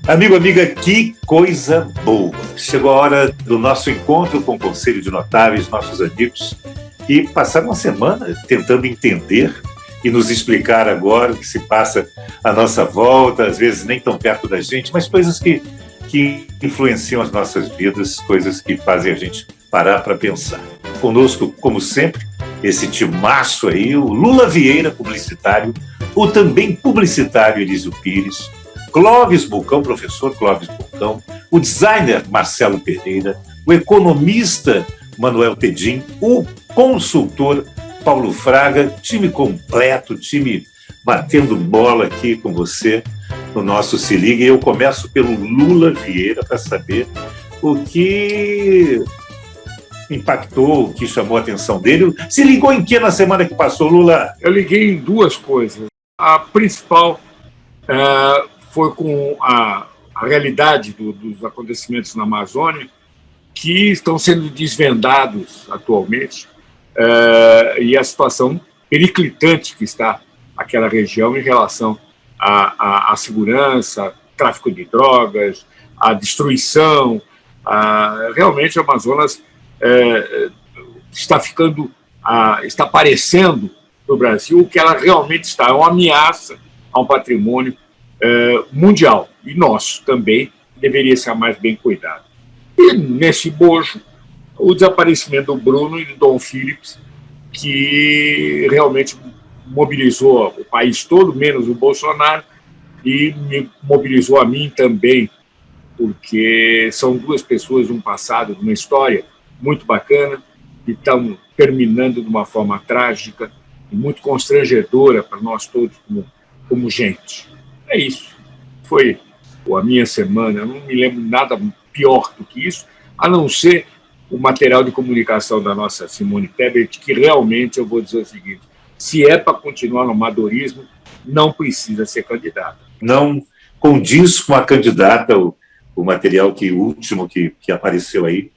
Amigo, amiga, que coisa boa! Chegou a hora do nosso encontro com o Conselho de Notáveis, nossos amigos, que passaram uma semana tentando entender e nos explicar agora o que se passa à nossa volta, às vezes nem tão perto da gente, mas coisas que influenciam as nossas vidas, coisas que fazem a gente parar para pensar. Conosco, como sempre, esse timaço aí, o Lula Vieira, publicitário, o também publicitário Elísio Pires, Clóvis Bulcão, professor Clóvis Bulcão, o designer Marcelo Pereira, o economista Manuel Tedim, o consultor Paulo Fraga, time completo, time batendo bola aqui com você no nosso Se Liga. E eu começo pelo Lula Vieira para saber o que impactou, o que chamou a atenção dele. Se ligou em que na semana que passou, Lula? Eu liguei em duas coisas. A principal foi com a realidade dos acontecimentos na Amazônia, que estão sendo desvendados atualmente, e a situação periclitante que está aquela região em relação à segurança, tráfico de drogas, à destruição. Realmente, o Amazonas está parecendo para o Brasil o que ela realmente está, é uma ameaça a um patrimônio mundial, e nosso também deveria ser mais bem cuidado. E nesse bojo, o desaparecimento do Bruno e do Dom Phillips, que realmente mobilizou o país todo, menos o Bolsonaro, e me mobilizou a mim também, porque são duas pessoas de um passado, de uma história muito bacana, que estão terminando de uma forma trágica e muito constrangedora para nós todos como gente. É isso. Foi a minha semana. Eu não me lembro nada pior do que isso, a não ser o material de comunicação da nossa Simone Tebet, que realmente, eu vou dizer o seguinte, se é para continuar no amadorismo, não precisa ser candidata. Não condiz com a candidata o material último que apareceu aí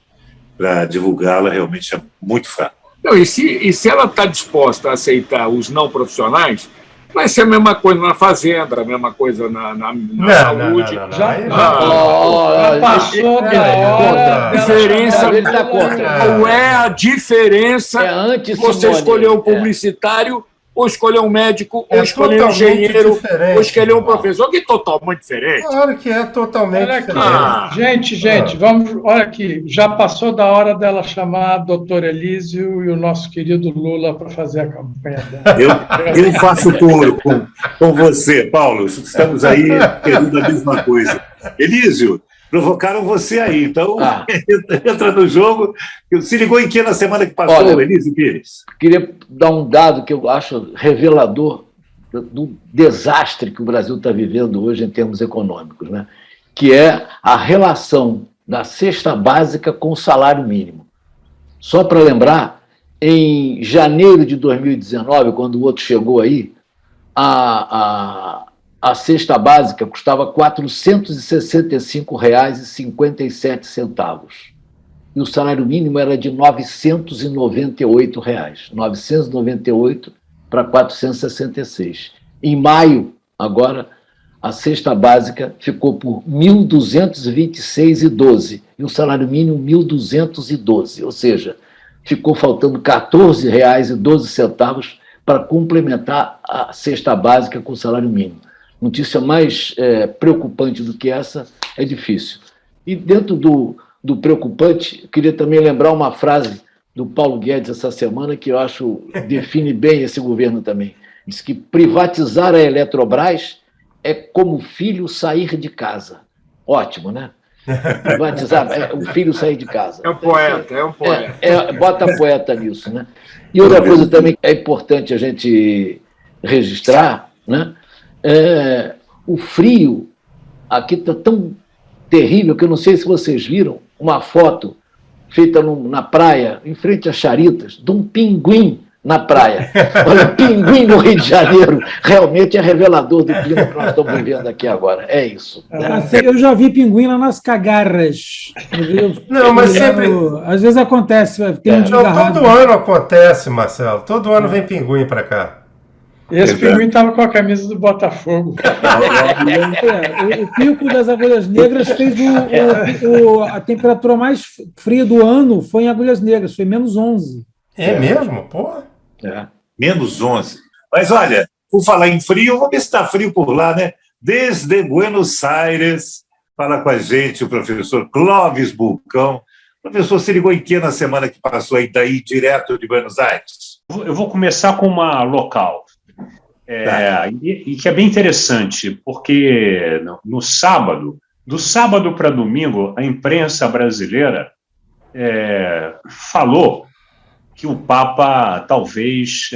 para divulgá-la, realmente é muito fraco. Não, e se ela está disposta a aceitar os não profissionais, vai ser a mesma coisa na Fazenda, a mesma coisa na saúde. Já passou da hora. Diferença, qual é a diferença de você escolher um publicitário, ou escolher um médico, ou escolher um engenheiro, ou escolher um professor, que é totalmente diferente. Claro que é totalmente diferente. Gente, vamos, olha aqui, já passou da hora dela chamar a doutora Elísio e o nosso querido Lula para fazer a campanha dela. Eu faço coro com você, Paulo. Estamos aí querendo a mesma coisa. Elísio, provocaram você aí, então entra no jogo. Se ligou em que na semana que passou, Elísio Pires? Queria dar um dado que eu acho revelador do desastre que o Brasil está vivendo hoje em termos econômicos, né? Que é a relação da cesta básica com o salário mínimo. Só para lembrar, em janeiro de 2019, quando o outro chegou aí, a cesta básica custava R$ 465,57. E o salário mínimo era de R$ 998. 998 para 466. Em maio, agora, a cesta básica ficou por R$ 1.226,12. E o salário mínimo, R$ 1.212. Ou seja, ficou faltando R$ 14,12 para complementar a cesta básica com o salário mínimo. Notícia mais preocupante do que essa é difícil. E dentro do preocupante, eu queria também lembrar uma frase do Paulo Guedes essa semana, que eu acho define bem esse governo também. Diz que privatizar a Eletrobras é como o filho sair de casa. Ótimo, né? Privatizar o filho sair de casa. É um poeta. Bota poeta nisso, né? E outra coisa também que é importante a gente registrar, né? O frio aqui está tão terrível que eu não sei se vocês viram uma foto feita na praia, em frente a Charitas, de um pinguim na praia. Olha, pinguim no Rio de Janeiro realmente é revelador do clima que nós estamos vivendo aqui agora. É isso. Eu já vi pinguim lá nas cagarras. Não, mas sempre... Às vezes acontece. Tem um todo ano acontece, Marcelo. Todo ano vem pinguim para cá. Esse pinguim estava com a camisa do Botafogo. O pico das Agulhas Negras fez a temperatura mais fria do ano foi em Agulhas Negras, foi -11. É mesmo? Porra. -11. Mas olha, por falar em frio, vamos ver se está frio por lá, né? Desde Buenos Aires, fala com a gente o professor Clóvis Bulcão. Professor, se ligou em que na semana que passou aí, daí direto de Buenos Aires? Eu vou começar com uma local. E que é bem interessante, porque no sábado, do sábado para domingo, a imprensa brasileira falou que o Papa talvez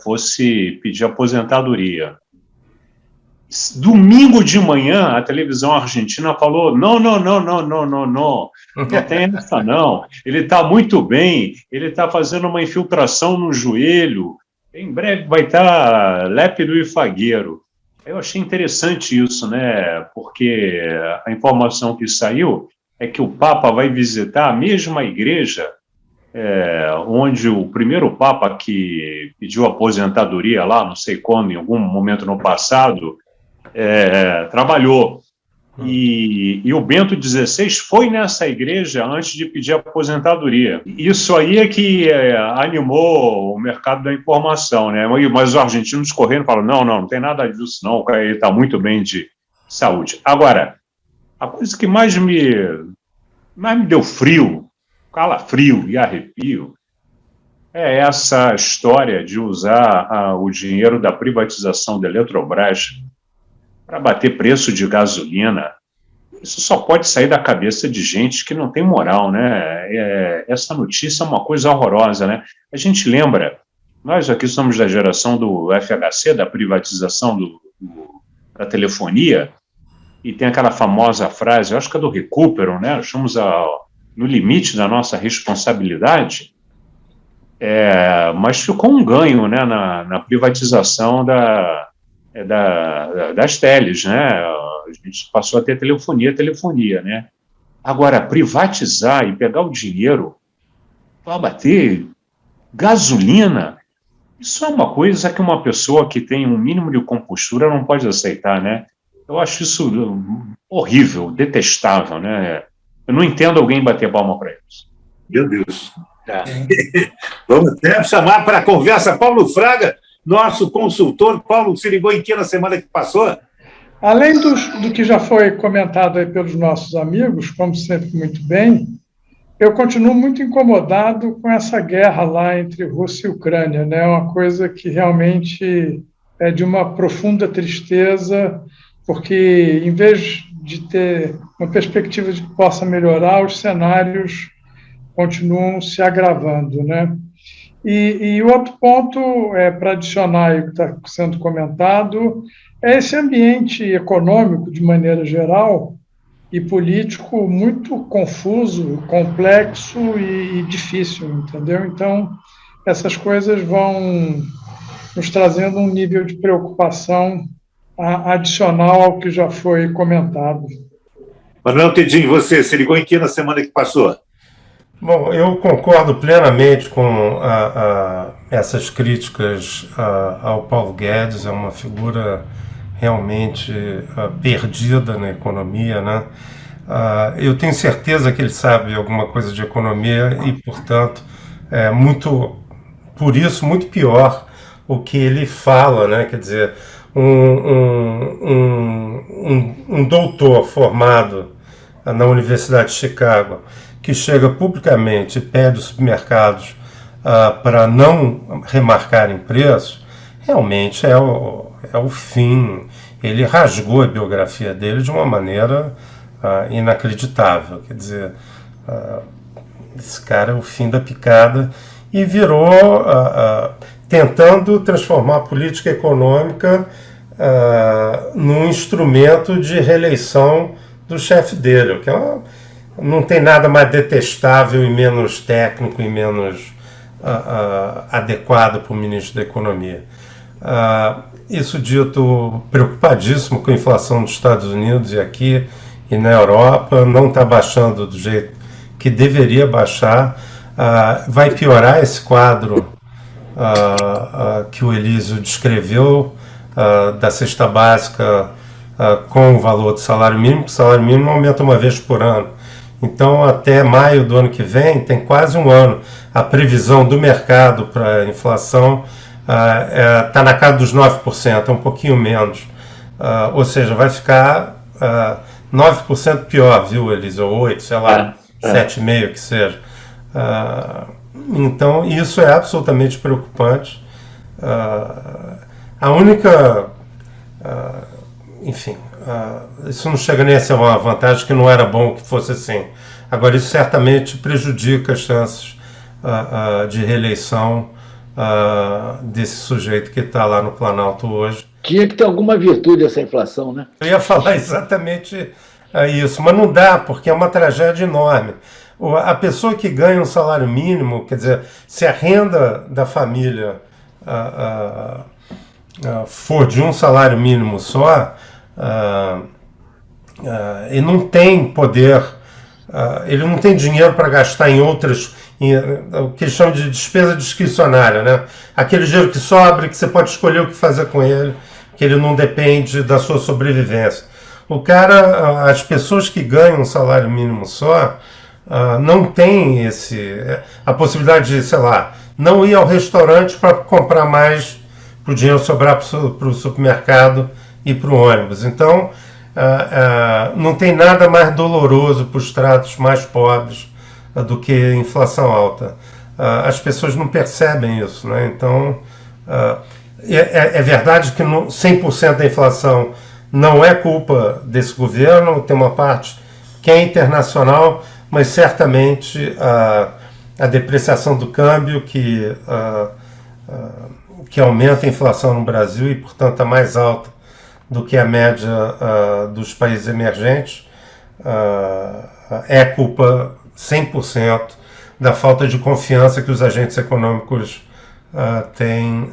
fosse pedir aposentadoria. Domingo de manhã, a televisão argentina falou: não tem essa não, ele está muito bem, ele está fazendo uma infiltração no joelho, em breve vai estar lépido e fagueiro. Eu achei interessante isso, né? Porque a informação que saiu é que o Papa vai visitar a mesma igreja onde o primeiro Papa que pediu aposentadoria lá, não sei quando, em algum momento no passado, trabalhou. E o Bento XVI foi nessa igreja antes de pedir aposentadoria. Isso aí é que animou o mercado da informação, né? Mas os argentinos correndo falam: não tem nada disso, não, ele está muito bem de saúde. Agora, a coisa que mais me deu frio, calafrio e arrepio, é essa história de usar o dinheiro da privatização da Eletrobras para bater preço de gasolina. Isso só pode sair da cabeça de gente que não tem moral, né? Essa notícia é uma coisa horrorosa, né? A gente lembra, nós aqui somos da geração do FHC, da privatização da telefonia, e tem aquela famosa frase, eu acho que é do Recupero, né? Nós estamos no limite da nossa responsabilidade, mas ficou um ganho, né, na privatização das teles, né? A gente passou a ter telefonia, né? Agora, privatizar e pegar o dinheiro para bater gasolina, isso é uma coisa que uma pessoa que tem um mínimo de compostura não pode aceitar, né? Eu acho isso horrível, detestável, né? Eu não entendo alguém bater palma para isso. Meu Deus. Vamos até chamar para a conversa Paulo Fraga, nosso consultor. Paulo, se ligou em que na semana que passou? Além do que já foi comentado aí pelos nossos amigos, como sempre muito bem, eu continuo muito incomodado com essa guerra lá entre Rússia e Ucrânia, né? Uma coisa que realmente é de uma profunda tristeza, porque em vez de ter uma perspectiva de que possa melhorar, os cenários continuam se agravando, né? E o outro ponto, para adicionar o que está sendo comentado, é esse ambiente econômico, de maneira geral, e político muito confuso, complexo e difícil, entendeu? Então, essas coisas vão nos trazendo um nível de preocupação adicional ao que já foi comentado. Manuel Tedinho, você se ligou em que na semana que passou? Bom, eu concordo plenamente com essas críticas ao Paulo Guedes. É uma figura realmente perdida na economia, né? Eu tenho certeza que ele sabe alguma coisa de economia e, portanto, por isso, muito pior o que ele fala, né? Quer dizer, um doutor formado na Universidade de Chicago que chega publicamente e pede os supermercados para não remarcarem preços, realmente é o fim. Ele rasgou a biografia dele de uma maneira inacreditável. Quer dizer, esse cara é o fim da picada e virou tentando transformar a política econômica num instrumento de reeleição do chefe dele, o que não tem nada mais detestável e menos técnico e menos adequado para o ministro da Economia. Isso dito, preocupadíssimo com a inflação dos Estados Unidos e aqui e na Europa, não está baixando do jeito que deveria baixar, vai piorar esse quadro que o Elísio descreveu, da cesta básica com o valor do salário mínimo, que o salário mínimo aumenta uma vez por ano. Então, até maio do ano que vem, tem quase um ano. A previsão do mercado para a inflação está na casa dos 9%, é um pouquinho menos. Ou seja, vai ficar 9% pior, viu, Elisa? 8%, sei lá, 7,5% que seja. Então, isso é absolutamente preocupante. A única... enfim, isso não chega nem a ser uma vantagem, que não era bom que fosse assim. Agora, isso certamente prejudica as chances de reeleição desse sujeito que está lá no Planalto hoje. Tinha que ter alguma virtude essa inflação, né? Eu ia falar exatamente isso, mas não dá, porque é uma tragédia enorme. A pessoa que ganha um salário mínimo, quer dizer, se a renda da família for de um salário mínimo só, ele não tem poder, ele não tem dinheiro para gastar em outras, o que eles chamam de despesa discricionária, né? Aquele dinheiro que sobra, que você pode escolher o que fazer com ele, que ele não depende da sua sobrevivência. As pessoas que ganham um salário mínimo só, não tem a possibilidade de, sei lá, não ir ao restaurante para comprar mais, para o dinheiro sobrar para o supermercado e para o ônibus. Então, não tem nada mais doloroso para os estratos mais pobres do que inflação alta. As pessoas não percebem isso, né? Então, é verdade que 100% da inflação não é culpa desse governo, tem uma parte que é internacional, mas certamente a depreciação do câmbio que aumenta a inflação no Brasil e, portanto, está mais alta do que a média dos países emergentes, é culpa 100% da falta de confiança que os agentes econômicos têm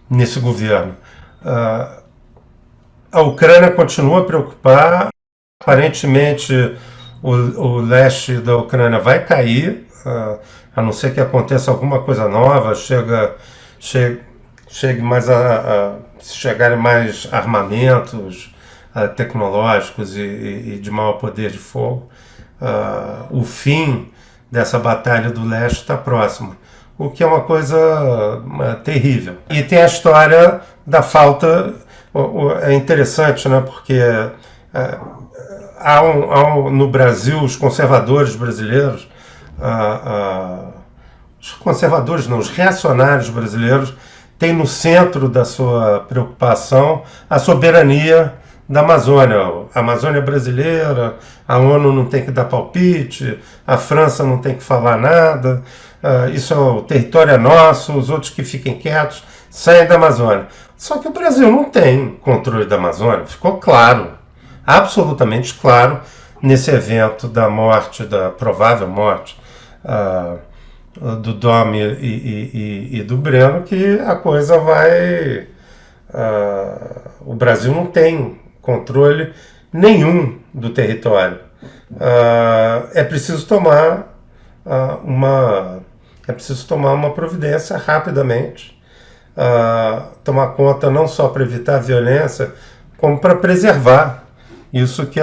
nesse governo. A Ucrânia continua a preocupar, aparentemente o leste da Ucrânia vai cair, a não ser que aconteça alguma coisa nova, se chegarem mais armamentos tecnológicos e de maior poder de fogo, o fim dessa batalha do leste está próximo, o que é uma coisa terrível. E tem a história da falta, é interessante, né, porque no Brasil, os conservadores brasileiros, os reacionários brasileiros têm no centro da sua preocupação a soberania da Amazônia. A Amazônia é brasileira, a ONU não tem que dar palpite, a França não tem que falar nada, isso é o território é nosso, os outros que fiquem quietos, saem da Amazônia. Só que o Brasil não tem controle da Amazônia, ficou claro, absolutamente claro, nesse evento da morte, da provável morte do Domi e do Breno, que a coisa vai... o Brasil não tem controle nenhum do território. É preciso tomar uma providência rapidamente, tomar conta não só para evitar a violência, como para preservar isso que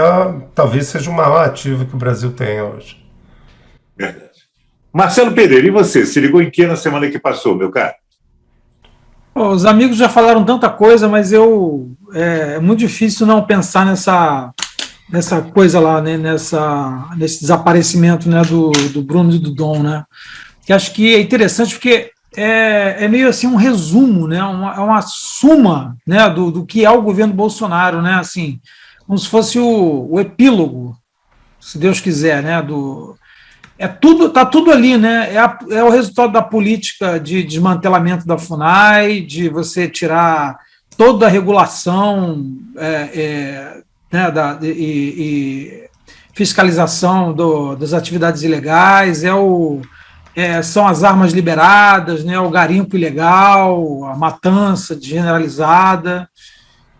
talvez seja o maior ativo que o Brasil tem hoje. Verdade. Marcelo Pereira, e você? Se ligou em que na semana que passou, meu caro? Os amigos já falaram tanta coisa, mas é muito difícil não pensar nessa coisa lá, né, nesse desaparecimento, né, do Bruno e do Dom, né? Que acho que é interessante porque é meio assim um resumo, né, uma suma, né, do que é o governo Bolsonaro, né, assim, como se fosse o epílogo, se Deus quiser, né, tá tudo ali, né? É o resultado da política de desmantelamento da FUNAI, de você tirar toda a regulação né, e fiscalização das atividades ilegais, são as armas liberadas, né, o garimpo ilegal, a matança generalizada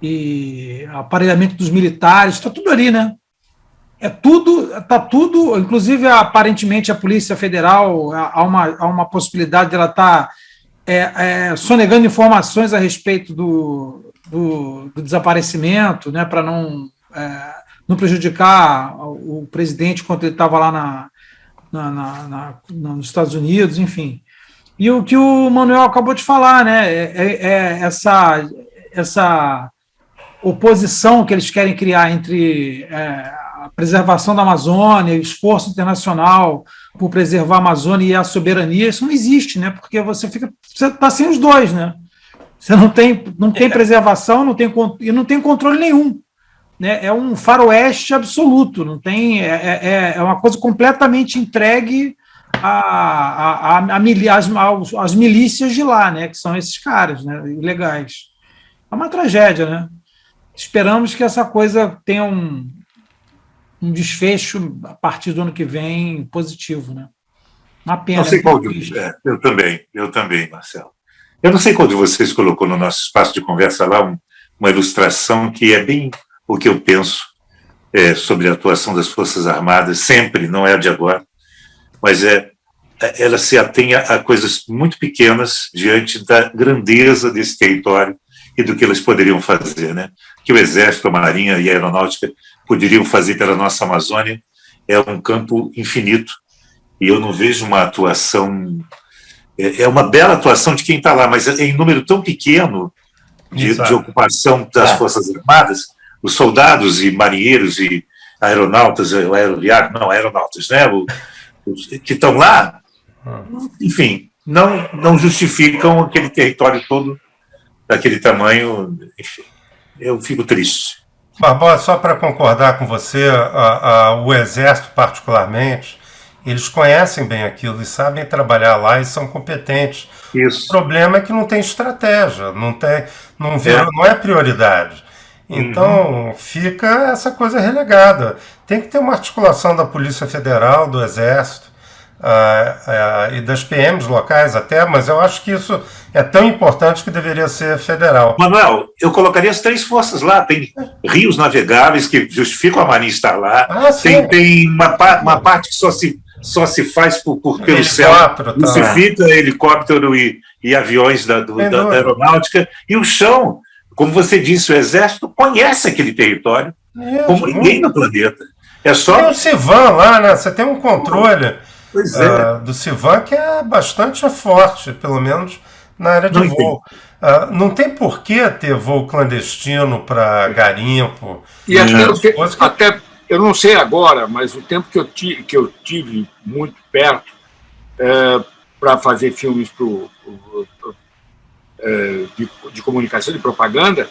e aparelhamento dos militares, está tudo ali, né? Está tudo, inclusive aparentemente a Polícia Federal, há uma possibilidade de ela estar sonegando informações a respeito do desaparecimento, né, para não prejudicar o presidente quando ele estava lá nos Estados Unidos, enfim. E o que o Manuel acabou de falar, né, essa oposição que eles querem criar entre a preservação da Amazônia, o esforço internacional por preservar a Amazônia e a soberania, isso não existe, né? Porque você está sem os dois, né? Você não tem preservação, e não tem controle nenhum, né? É um faroeste absoluto, não tem, é uma coisa completamente entregue às milícias de lá, né? Que são esses caras, né? Ilegais. É uma tragédia, né? Esperamos que essa coisa tenha um desfecho a partir do ano que vem positivo, né? Uma pena. Não sei qual eu também, Marcelo. Eu não sei qual de vocês colocou no nosso espaço de conversa lá uma ilustração que é bem o que eu penso sobre a atuação das Forças Armadas, sempre, não é de agora, mas ela se atém a coisas muito pequenas diante da grandeza desse território e do que elas poderiam fazer, né? Que o Exército, a Marinha e a Aeronáutica poderiam fazer pela nossa Amazônia é um campo infinito, e eu não vejo uma atuação, é uma bela atuação de quem está lá, mas em número tão pequeno de ocupação das Forças Armadas, os soldados e marinheiros e aeronautas, aeronautas, né, que estão lá, enfim, não justificam aquele território todo daquele tamanho. Enfim, eu fico triste. Barbosa, só para concordar com você, o Exército particularmente, eles conhecem bem aquilo e sabem trabalhar lá e são competentes. Isso. O problema é que não tem estratégia, não é prioridade. Então, fica essa coisa relegada. Tem que ter uma articulação da Polícia Federal, do Exército e das PMs locais até, mas eu acho que isso é tão importante que deveria ser federal. Manuel, eu colocaria as 3 forças lá. Tem rios navegáveis que justificam a Marinha estar lá. Tem uma parte que só se faz pelo céu. Justifica helicóptero e aviões da aeronáutica. E o chão, como você disse, o Exército conhece aquele território como ninguém no planeta. É só... Tem o CIVAM lá, né? Você tem um controle do CIVAM que é bastante forte, pelo menos na área de voo. Não tem por que ter voo clandestino para garimpo. E até eu não sei agora, mas o tempo que eu tive muito perto para fazer filmes de comunicação, de propaganda,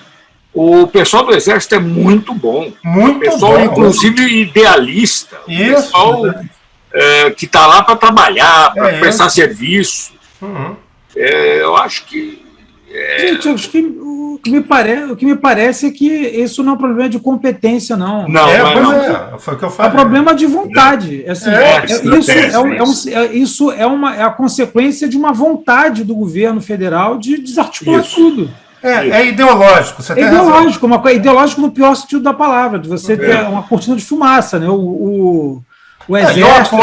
o pessoal do Exército é muito bom. Muito pessoal, bom. Inclusive idealista. Isso, pessoal que está lá para trabalhar, para prestar serviço. Eu acho que... Gente, acho que o que me parece é que isso não é um problema de competência, não. Foi o que eu falei. É um problema de vontade. Isso é a consequência de uma vontade do governo federal de desarticular tudo. É ideológico. Você tem ideológico, ideológico no pior sentido da palavra, de você ter uma cortina de fumaça, né? O Exército...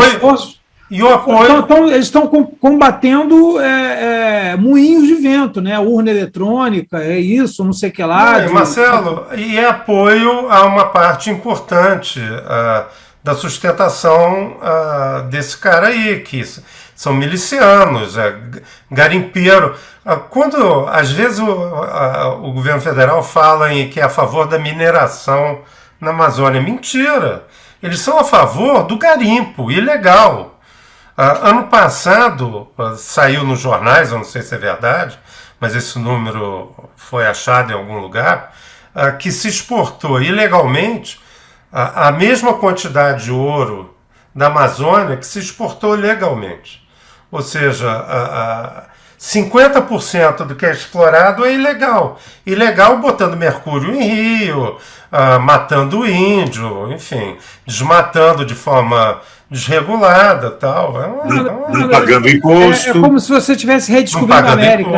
E o apoio... Então, eles estão combatendo moinhos de vento, né? Urna eletrônica, isso, não sei o que lá. Marcelo, e é apoio a uma parte importante da sustentação desse cara aí, que são milicianos, garimpeiro. Quando, às vezes, o governo federal fala que é a favor da mineração na Amazônia, mentira. Eles são a favor do garimpo ilegal. Ano passado, saiu nos jornais, eu não sei se é verdade, mas esse número foi achado em algum lugar, que se exportou ilegalmente a mesma quantidade de ouro da Amazônia que se exportou legalmente. Ou seja, 50% do que é explorado é ilegal. Ilegal botando mercúrio em rio, matando o índio, enfim, desmatando de forma desregulada, tal. Não pagando imposto. É como se você estivesse redescobrindo a América. Né?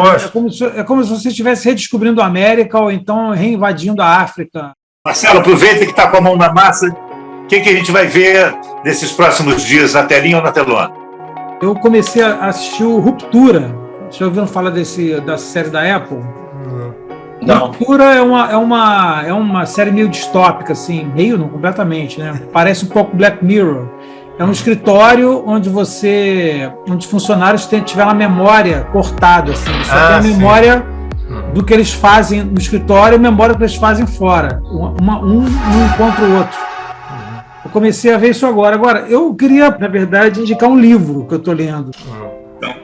É como se você estivesse redescobrindo a América ou então reinvadindo a África. Marcelo, aproveita que está com a mão na massa. O que a gente vai ver nesses próximos dias, na telinha ou na telona? Eu comecei a assistir o Ruptura, Já ouviram falar da série da Apple? Não. Ruptura é uma série meio distópica, assim, meio não, completamente, né? Parece um pouco Black Mirror. É um escritório onde funcionários tiveram a memória cortada, assim. Só tem a memória do que eles fazem no escritório e a memória do que eles fazem fora. Um encontra o outro. Eu comecei a ver isso agora. Agora, eu queria, na verdade, indicar um livro que eu estou lendo.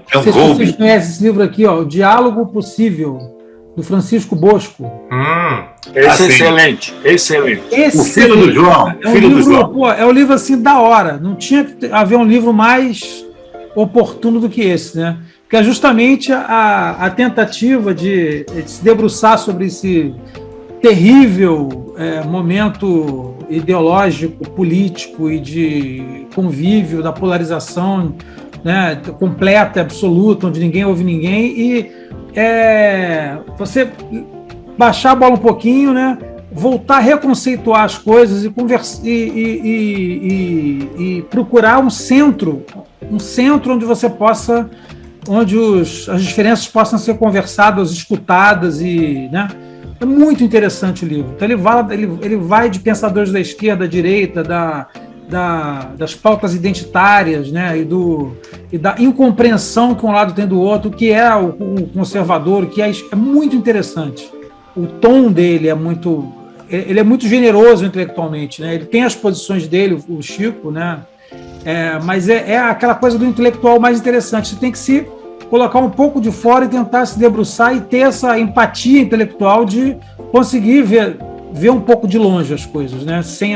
É um Não sei se golpe. vocês conhecem esse livro aqui, ó, O Diálogo Possível, do Francisco Bosco. Esse é sim. excelente, excelente. O filho do João. É um Filho do livro, João. pô, é um livro assim da hora. Não tinha que haver um livro mais oportuno do que esse, né? Que é justamente a tentativa de se debruçar sobre esse terrível momento ideológico, político e de convívio, da polarização, né, completa, absoluta, onde ninguém ouve ninguém, e você baixar a bola um pouquinho, né, voltar a reconceituar as coisas e conversar e procurar um centro onde você possa, onde as diferenças possam ser conversadas, escutadas, e, né, é muito interessante o livro. Então ele vai de pensadores da esquerda, da direita, das pautas identitárias, né, e da incompreensão que um lado tem do outro, o que é o conservador, o que é muito interessante. O tom dele é muito generoso intelectualmente, né? Ele tem as posições dele, o Chico, né? Mas é aquela coisa do intelectual mais interessante. Você tem que se colocar um pouco de fora e tentar se debruçar e ter essa empatia intelectual de conseguir ver um pouco de longe as coisas, né? Sem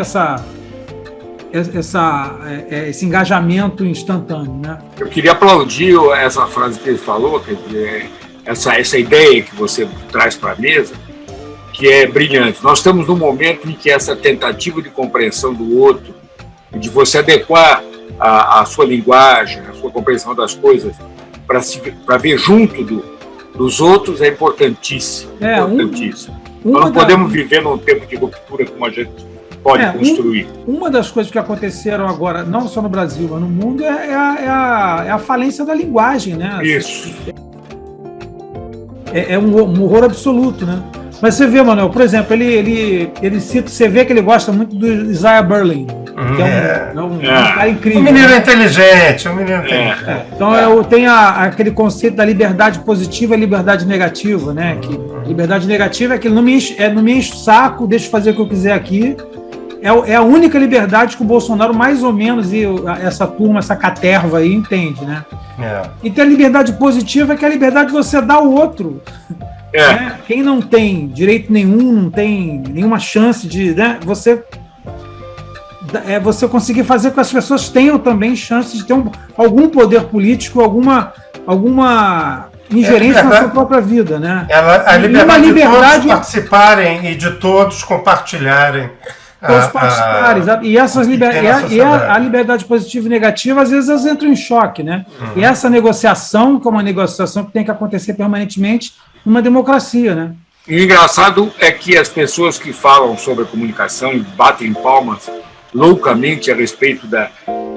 esse engajamento instantâneo, né? Eu queria aplaudir essa frase que ele falou, quer dizer, essa ideia que você traz para a mesa, que é brilhante. Nós estamos num momento em que essa tentativa de compreensão do outro, de você adequar a sua linguagem, a sua compreensão das coisas, para ver junto dos outros, é importantíssimo. Importantíssimo. Nós não podemos viver num tempo de ruptura como a gente pode construir. Uma das coisas que aconteceram agora, não só no Brasil, mas no mundo, é a falência da linguagem, né? Isso. É um horror absoluto, né? Mas você vê, Manuel, por exemplo, ele cita, você vê que ele gosta muito do Isaiah Berlin, que é um cara incrível. Um menino inteligente, Então tem aquele conceito da liberdade positiva e liberdade negativa, né? Que liberdade negativa é que não me enche o saco, deixa eu fazer o que eu quiser aqui. É a única liberdade que o Bolsonaro, mais ou menos, e essa turma, essa caterva aí, entende, né? E tem a liberdade positiva, que é a liberdade de você dar ao outro. Né? Quem não tem direito nenhum, não tem nenhuma chance de, né, você conseguir fazer com que as pessoas tenham também chance de ter algum poder político, alguma ingerência na sua própria vida, né? A liberdade de todos participarem e de todos compartilharem. Todos participarem. E a liberdade positiva e negativa, às vezes, elas entram em choque, né? E essa negociação, que é uma negociação que tem que acontecer permanentemente numa democracia, né? E o engraçado é que as pessoas que falam sobre a comunicação e batem palmas loucamente a respeito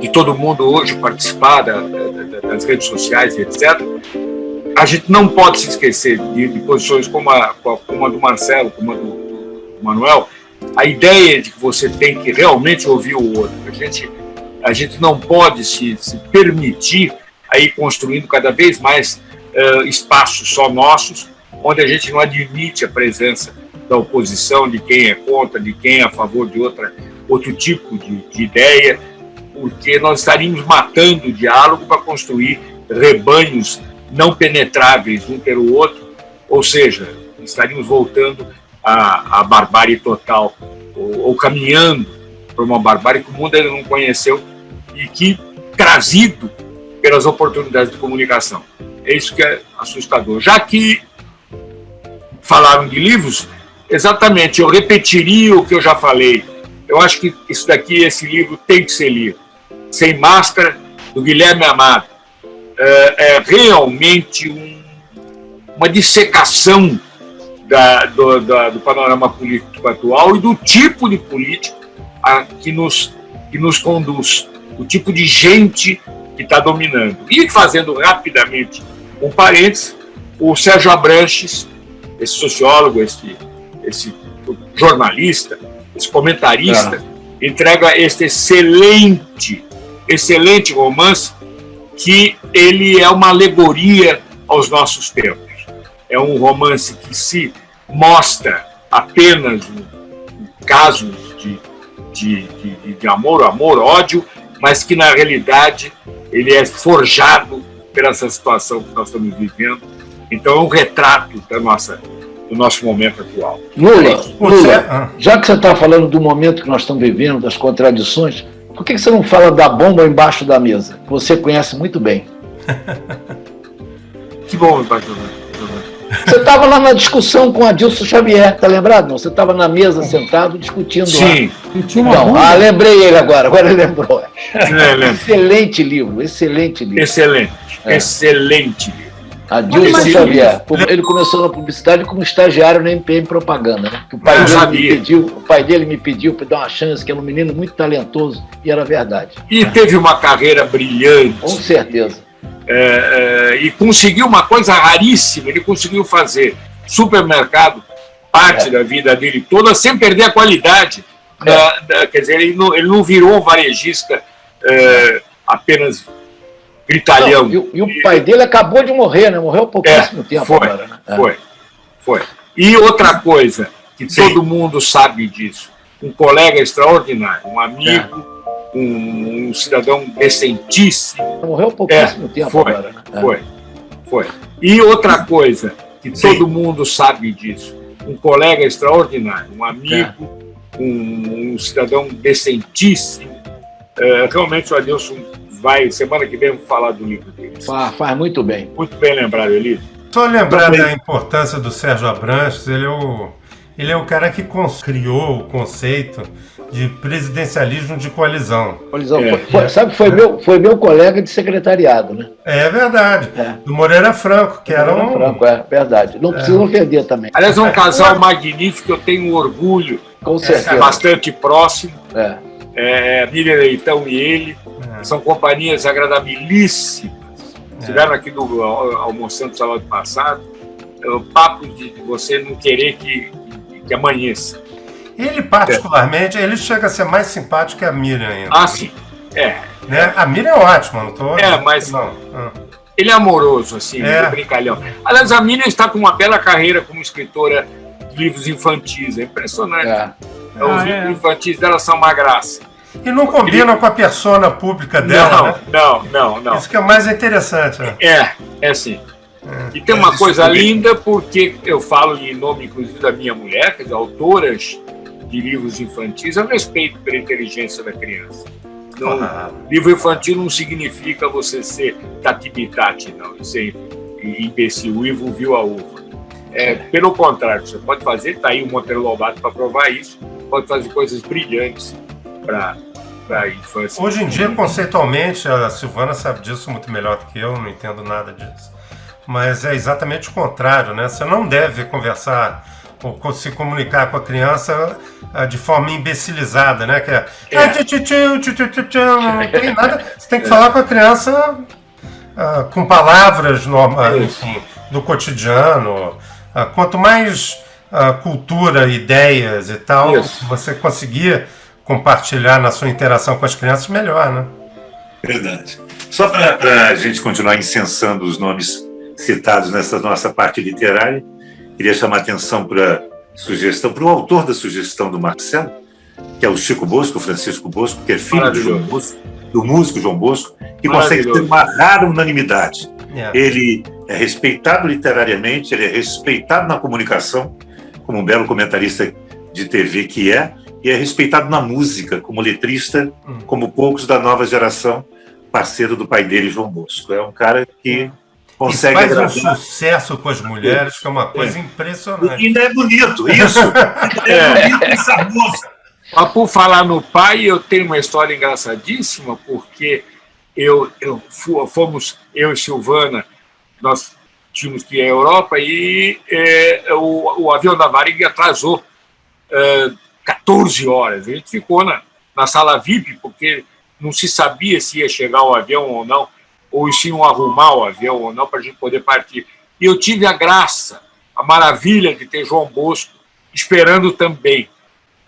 de todo mundo hoje participar das redes sociais, etc., a gente não pode se esquecer de posições como a do Marcelo, como a do Manuel, a ideia de que você tem que realmente ouvir o outro. A gente não pode se permitir a ir construindo cada vez mais espaços só nossos, onde a gente não admite a presença da oposição, de quem é contra, de quem é a favor de outro tipo de ideia, porque nós estaríamos matando o diálogo para construir rebanhos não penetráveis um pelo outro, ou seja, estaríamos voltando à barbárie total, ou caminhando para uma barbárie que o mundo ainda não conheceu e que, trazido pelas oportunidades de comunicação. É isso que é assustador. Já que falaram de livros, exatamente, eu repetiria o que eu já falei. Eu acho que esse livro tem que ser lido. Sem Máscara, do Guilherme Amado. É realmente uma dissecação do panorama político atual e do tipo de político que nos conduz, o tipo de gente que está dominando. E fazendo rapidamente Um parênteses, o Sérgio Abranches, esse sociólogo, esse jornalista, esse comentarista, entrega este excelente romance, que ele é uma alegoria aos nossos tempos. É um romance que se mostra apenas casos de amor, ódio, mas que, na realidade, ele é forjado por essa situação que nós estamos vivendo. Então, é um retrato do nosso momento atual. Lula, já que você está falando do momento que nós estamos vivendo, das contradições, por que você não fala da bomba embaixo da mesa, que você conhece muito bem? Que bomba embaixo da mesa? Você estava lá na discussão com Adilson Xavier, tá lembrado? Não? Você estava na mesa sentado discutindo Sim. Lá. Então, lembrei ele agora ele lembrou. Excelente livro. Excelente livro. Adilson Xavier. Ele começou na publicidade como estagiário na MPM Propaganda, né? Que o pai dele me pediu para dar uma chance, que era um menino muito talentoso, e era verdade. E teve uma carreira brilhante. Com certeza. E conseguiu uma coisa raríssima, ele conseguiu fazer supermercado parte da vida dele toda sem perder a qualidade. Quer dizer, ele não virou um varejista apenas gritalhão. E o pai dele acabou de morrer, né? Morreu há pouquíssimo tempo. Foi. E outra coisa, que todo mundo sabe disso, um colega extraordinário, um amigo, um cidadão decentíssimo. Morreu há pouquíssimo tempo. Foi. E outra coisa, que todo mundo sabe disso, um colega extraordinário, um amigo, um cidadão decentíssimo. Realmente o Adilson vai, semana que vem, vamos falar do livro dele. Faz muito bem. Muito bem lembrado, Elísio. Só lembrar da importância do Sérgio Abranches, ele é o cara que criou o conceito de presidencialismo de coalizão. Foi meu colega de secretariado, né? É verdade. Do Moreira Franco, que era um... Franco, verdade. Não precisa ofender também. Aliás, é um casal magnífico, eu tenho orgulho. Com certeza. Bastante próximo. Miriam Leitão e ele. São companhias agradabilíssimas. Estiveram aqui almoçando sábado passado. Papo de você não querer que amanheça. Ele, particularmente, ele chega a ser mais simpático que a Miriam ainda. Ah, sim. Né? A Miriam é ótima, não tô... mas... Ele é amoroso, assim, ele é brincalhão. Aliás, a Miriam está com uma bela carreira como escritora de livros infantis. É impressionante. Os livros infantis dela são uma graça. E não combina com a persona pública dela, Não. Isso que é o mais interessante. Né? Sim. E tem uma coisa linda, porque eu falo em nome, inclusive, da minha mulher, quer dizer, autoras de livros infantis, eu respeito pela inteligência da criança. Livro infantil não significa você ser tati-bitati, não, ser imbecil, o Ivo viu a uva. Pelo contrário, você pode fazer, está aí o Monteiro Lobato para provar isso, pode fazer coisas brilhantes para a infância. Hoje em dia, conceitualmente, a Silvana sabe disso muito melhor do que eu, não entendo nada disso. Mas é exatamente o contrário, né? Você não deve conversar ou se comunicar com a criança de forma imbecilizada, né? Não tem nada. Você tem que falar com a criança com palavras normais, enfim, do cotidiano. Quanto mais cultura, ideias e tal, você conseguir compartilhar na sua interação com as crianças, melhor, né? Verdade. Só para a gente continuar incensando os nomes citados nessa nossa parte literária, queria chamar a atenção para o autor da sugestão do Marcelo, que é o Chico Bosco, Francisco Bosco, que é filho do músico João Bosco, que consegue ter uma rara unanimidade. Ele é respeitado literariamente, ele é respeitado na comunicação, como um belo comentarista de TV que e é respeitado na música, como letrista, como poucos da nova geração, parceiro do pai dele, João Bosco. É um cara que consegue agradar. Faz um sucesso com as mulheres, que é uma coisa impressionante. E ainda é bonito, isso. É bonito e saboroso. Mas por falar no pai, eu tenho uma história engraçadíssima, porque fomos, eu e Silvana, nós tínhamos que ir à Europa e o avião da Varig atrasou 14 horas. A gente ficou na sala VIP, porque não se sabia se ia chegar o avião ou não. ou se iam arrumar o avião ou não para a gente poder partir. E eu tive a graça, a maravilha de ter João Bosco esperando também.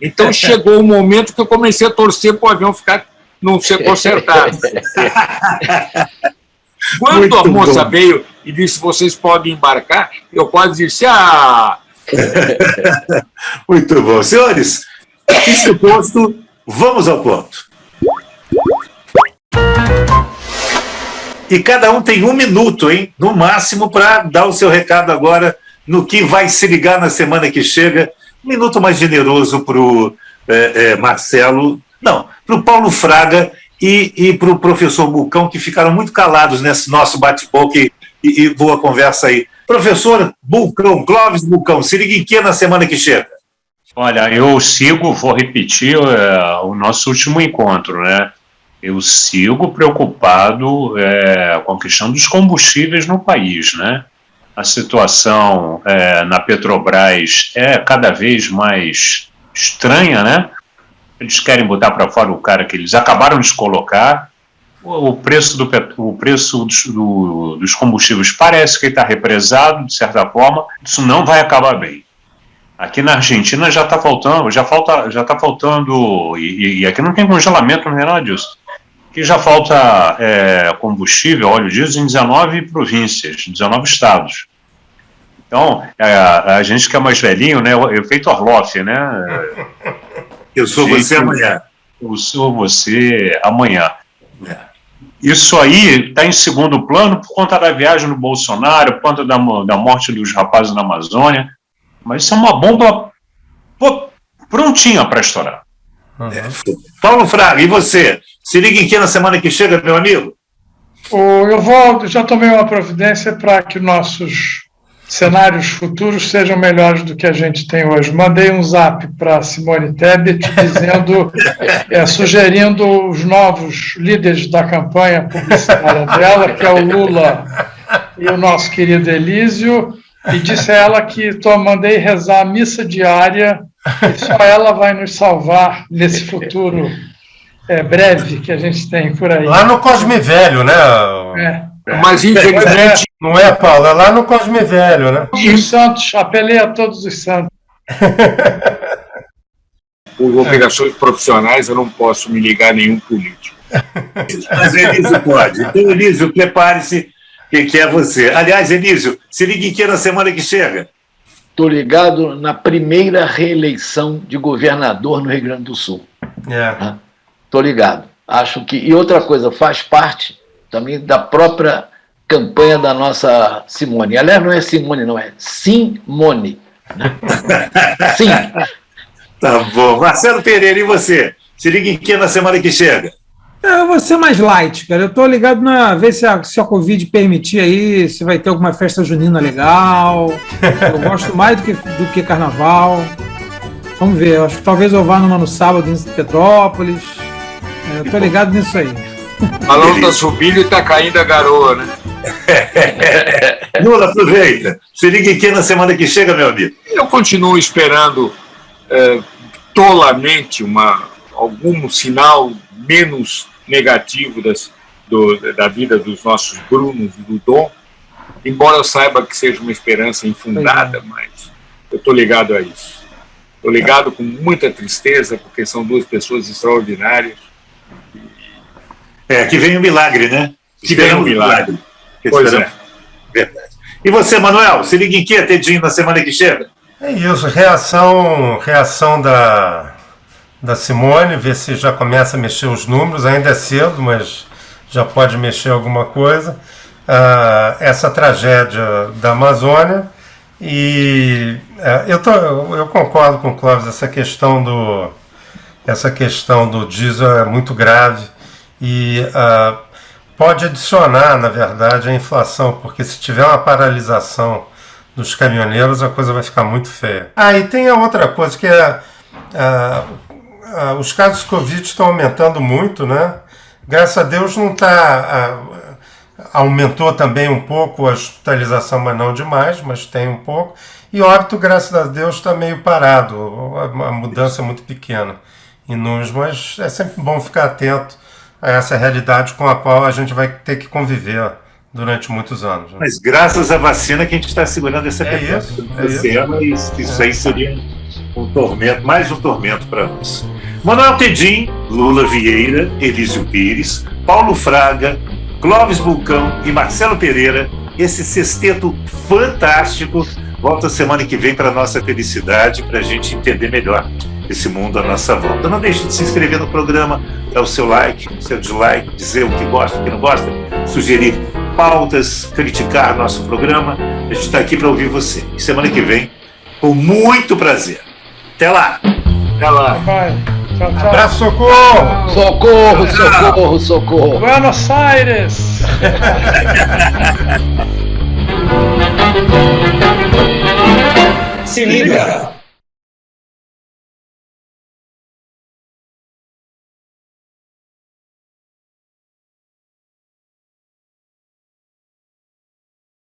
Então chegou o momento que eu comecei a torcer para o avião não ser consertado. Quando Muito a moça bom. veio e disse, vocês podem embarcar, eu quase disse, Muito bom. Senhores, isso posto, vamos ao ponto. E cada um tem 1 minuto, hein? No máximo, para dar o seu recado agora no que vai se ligar na semana que chega. 1 minuto mais generoso para o Marcelo, não, para o Paulo Fraga e para o professor Bulcão, que ficaram muito calados nesse nosso bate-boca e boa conversa aí. Professor Bulcão, Clóvis Bulcão, se liga em que na semana que chega? Olha, vou repetir o nosso último encontro, né? Eu sigo preocupado com a questão dos combustíveis no país, né? A situação na Petrobras é cada vez mais estranha, né? Eles querem botar para fora o cara que eles acabaram de colocar. O preço dos combustíveis parece que está represado, de certa forma. Isso não vai acabar bem. Aqui na Argentina já está faltando, e aqui não tem congelamento, não é nada disso. Aqui já falta combustível, óleo diesel, em 19 províncias, 19 estados. Então, a gente que é mais velhinho, né, o efeito Orloff, né? Eu sou você amanhã. Eu sou você amanhã. Isso aí está em segundo plano por conta da viagem do Bolsonaro, por conta da morte dos rapazes na Amazônia. Mas isso é uma bomba prontinha para estourar. Paulo Fraga, e você? Se liga em que na semana que chega, meu amigo? Já tomei uma providência para que nossos cenários futuros sejam melhores do que a gente tem hoje. Mandei um zap para Simone Tebet dizendo, sugerindo os novos líderes da campanha publicitária dela, que é o Lula e o nosso querido Elísio, e disse a ela que mandei rezar a missa diária e só ela vai nos salvar nesse futuro breve que a gente tem por aí. Lá no Cosme Velho, né? Mas, infelizmente... Não é, Paulo? É lá no Cosme Velho, né? Os santos, apelei a todos os santos. Por obrigações profissionais, eu não posso me ligar a nenhum político. Mas Elísio pode. Então, Elísio, prepare-se, que é você. Aliás, Elísio, se liga em que na semana que chega? Estou ligado na primeira reeleição de governador no Rio Grande do Sul. Estou ligado. Acho que... E outra coisa, faz parte também da própria campanha da nossa Simone. Aliás, não é Simone, não, é Simone. Sim. Tá bom. Marcelo Pereira, e você? Se liga em que na semana que chega? Eu vou ser mais light, cara. Eu tô ligado na ver se a Covid permitir aí, se vai ter alguma festa junina legal. Eu gosto mais do que carnaval. Vamos ver, eu acho que talvez eu vá no sábado em Petrópolis. Eu tô ligado nisso aí. O balão tá subindo e tá caindo a garoa, né? Lula, aproveita. Se liga em que na semana que chega, meu amigo? Eu continuo esperando tolamente algum sinal menos negativo da vida dos nossos Brunos e do Dom, embora eu saiba que seja uma esperança infundada, mas eu estou ligado a isso. Estou ligado com muita tristeza, porque são duas pessoas extraordinárias. Que vem um milagre, né? Que vem um milagre. Pois é. Verdade. E você, Manuel, se liga em que, Tedinho, na semana que chega? É isso, reação da Simone, ver se já começa a mexer os números, ainda é cedo, mas já pode mexer alguma coisa. Essa tragédia da Amazônia, e eu concordo com o Clóvis, essa questão do diesel é muito grave e pode adicionar, na verdade, a inflação, porque se tiver uma paralisação dos caminhoneiros, a coisa vai ficar muito feia. E tem a outra coisa, que os casos de Covid estão aumentando muito, né? Graças a Deus não está... aumentou também um pouco a hospitalização, mas não demais, mas tem um pouco. E óbito, graças a Deus, está meio parado. A mudança é muito pequena em números, mas é sempre bom ficar atento a essa realidade com a qual a gente vai ter que conviver durante muitos anos. Né? Mas graças à vacina que a gente está segurando essa questão. Isso aí seria um tormento, mais um tormento para nós. Manuel Tedim, Lula Vieira, Elísio Pires, Paulo Fraga, Clóvis Bulcão e Marcelo Pereira, esse sexteto fantástico, volta semana que vem para a nossa felicidade, para a gente entender melhor esse mundo à nossa volta. Não deixe de se inscrever no programa, dar o seu like, o seu dislike, dizer o que gosta, o que não gosta, sugerir pautas, criticar nosso programa. A gente está aqui para ouvir você. E semana que vem, com muito prazer. Até lá! Até lá! Vai. Tchau, tchau. Abraço, socorro! Socorro, socorro, socorro! Buenos Aires! Se liga!